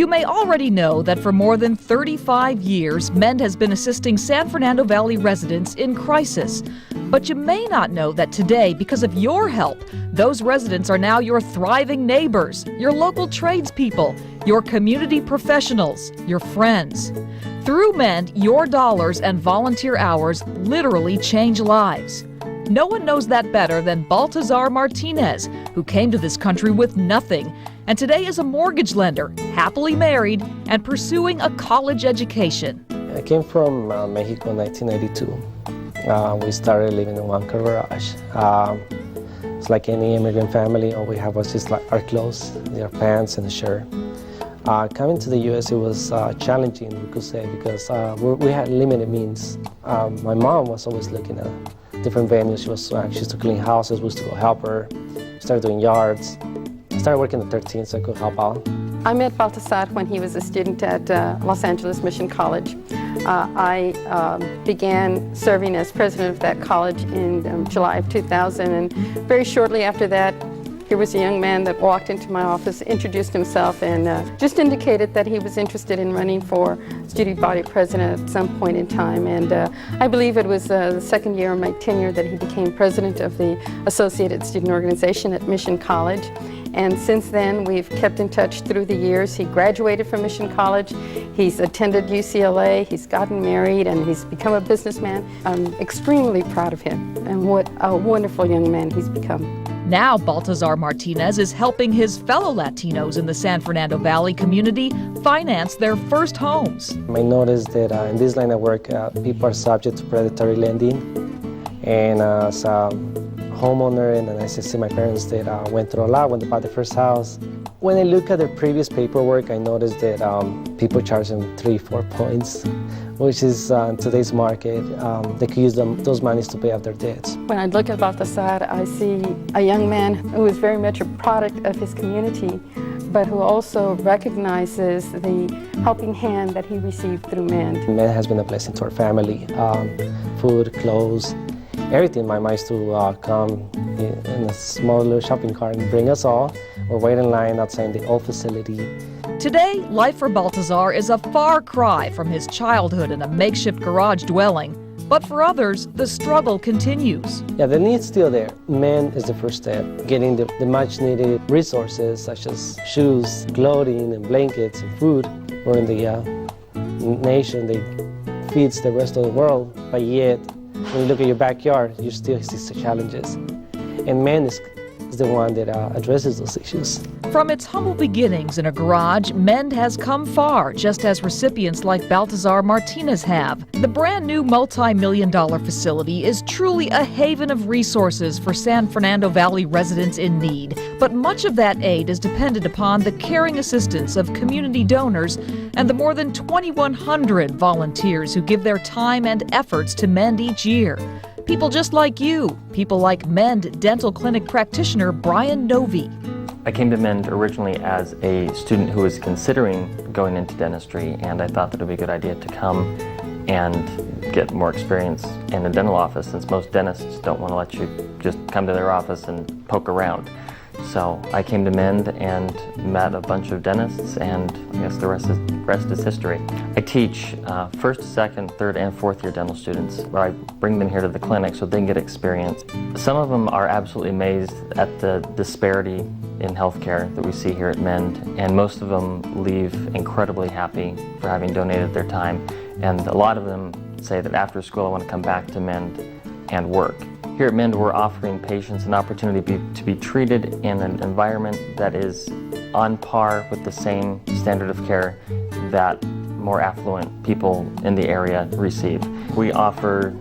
may already know that for more than 35 years, MEND has been assisting San Fernando Valley residents in crisis. But you may not know that today, because of your help, those residents are now your thriving neighbors, your local tradespeople, your community professionals, your friends. Through MEND, your dollars and volunteer hours literally change lives. No one knows that better than Baltazar Martinez, who came to this country with nothing and today is a mortgage lender, happily married, and pursuing a college education. I came from Mexico in 1992. We started living in one car garage. It's like any immigrant family, all we have was just like our clothes, our pants and a shirt. Coming to the U.S., it was challenging, we could say, because we had limited means. My mom was always looking at different venues. She used to clean houses, we used to go help her, started doing yards. I started working at 13, so I could help out. I met Baltazar when he was a student at Los Angeles Mission College. I began serving as president of that college in July of 2000, and very shortly after that, here was a young man that walked into my office, introduced himself, and just indicated that he was interested in running for student body president at some point in time. And I believe it was the second year of my tenure that he became president of the Associated Student Organization at Mission College. And since then, we've kept in touch through the years. He graduated from Mission College, he's attended UCLA, he's gotten married, and he's become a businessman. I'm extremely proud of him, and what a wonderful young man he's become. Now, Baltazar Martinez is helping his fellow Latinos in the San Fernando Valley community finance their first homes. I noticed that in this line of work, people are subject to predatory lending. And as a homeowner, and I see my parents that went through a lot when they bought their first house. When I look at their previous paperwork, I noticed that people charge them 3-4 points, which is in today's market, they could use those monies to pay off their debts. When I look at Baltazar, I see a young man who is very much a product of his community, but who also recognizes the helping hand that he received through MEND. MEND has been a blessing to our family. Food, clothes, everything. My mom used to come in a small little shopping cart and bring us all. We're waiting in line outside the old facility. Today, life for Baltazar is a far cry from his childhood in a makeshift garage dwelling. But for others, the struggle continues. Yeah, the need's still there. MEND is the first step. Getting the much needed resources such as shoes, clothing, and blankets, and food. We're in the nation that feeds the rest of the world, but yet, when you look at your backyard, you still see the challenges. And MEND is the one that addresses those issues. From its humble beginnings in a garage, MEND has come far, just as recipients like Baltazar Martinez have. The brand new multi-million-dollar facility is truly a haven of resources for San Fernando Valley residents in need. But much of that aid is dependent upon the caring assistance of community donors and the more than 2,100 volunteers who give their time and efforts to MEND each year. People just like you, people like MEND dental clinic practitioner Brian Novi. I came to MEND originally as a student who was considering going into dentistry, and I thought that it would be a good idea to come and get more experience in the dental office, since most dentists don't want to let you just come to their office and poke around. So I came to MEND and met a bunch of dentists, and I guess the rest is history. I teach first, second, third, and fourth year dental students, where I bring them here to the clinic so they can get experience. Some of them are absolutely amazed at the disparity in healthcare that we see here at MEND, and most of them leave incredibly happy for having donated their time. And a lot of them say that after school I want to come back to MEND and work. Here at MEND, we're offering patients an opportunity to be treated in an environment that is on par with the same standard of care that more affluent people in the area receive. We offer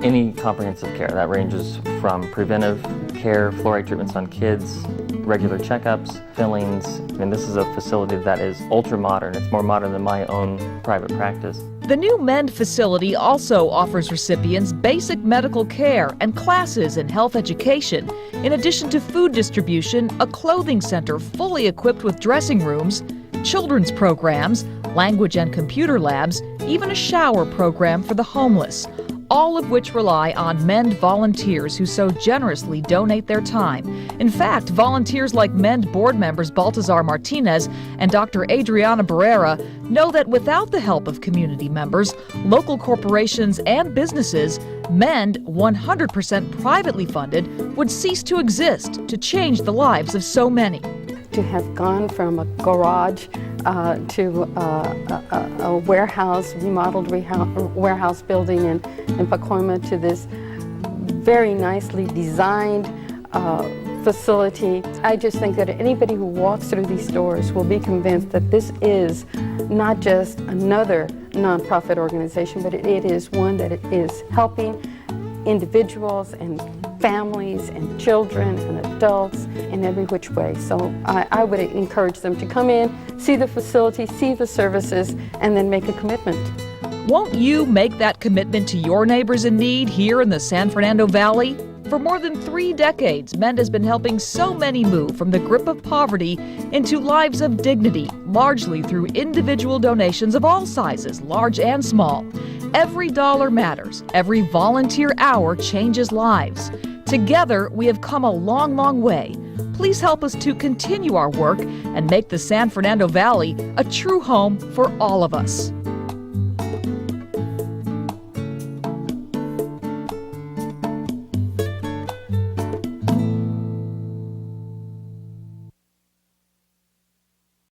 any comprehensive care. That ranges from preventive care, fluoride treatments on kids, regular checkups, fillings. I mean, this is a facility that is ultra modern. It's more modern than my own private practice. The new MEND facility also offers recipients basic medical care and classes in health education, in addition to food distribution, a clothing center fully equipped with dressing rooms, children's programs, language and computer labs, even a shower program for the homeless. all of which rely on MEND volunteers who so generously donate their time. In fact, volunteers like MEND board members Baltazar Martinez and Dr. Adriana Barrera know that without the help of community members, local corporations and businesses, MEND, 100% privately funded, would cease to exist to change the lives of so many. To have gone from a garage to a warehouse, remodeled warehouse building in Pacoima, to this very nicely designed facility. I just think that anybody who walks through these doors will be convinced that this is not just another nonprofit organization, but it is one that is helping individuals and families and children and adults in every which way. So I would encourage them to come in, see the facility, see the services, and then make a commitment. Won't you make that commitment to your neighbors in need here in the San Fernando Valley? For more than 3 decades, MEND has been helping so many move from the grip of poverty into lives of dignity, largely through individual donations of all sizes, large and small. Every dollar matters. Every volunteer hour changes lives. Together, we have come a long, long way. Please help us to continue our work and make the San Fernando Valley a true home for all of us.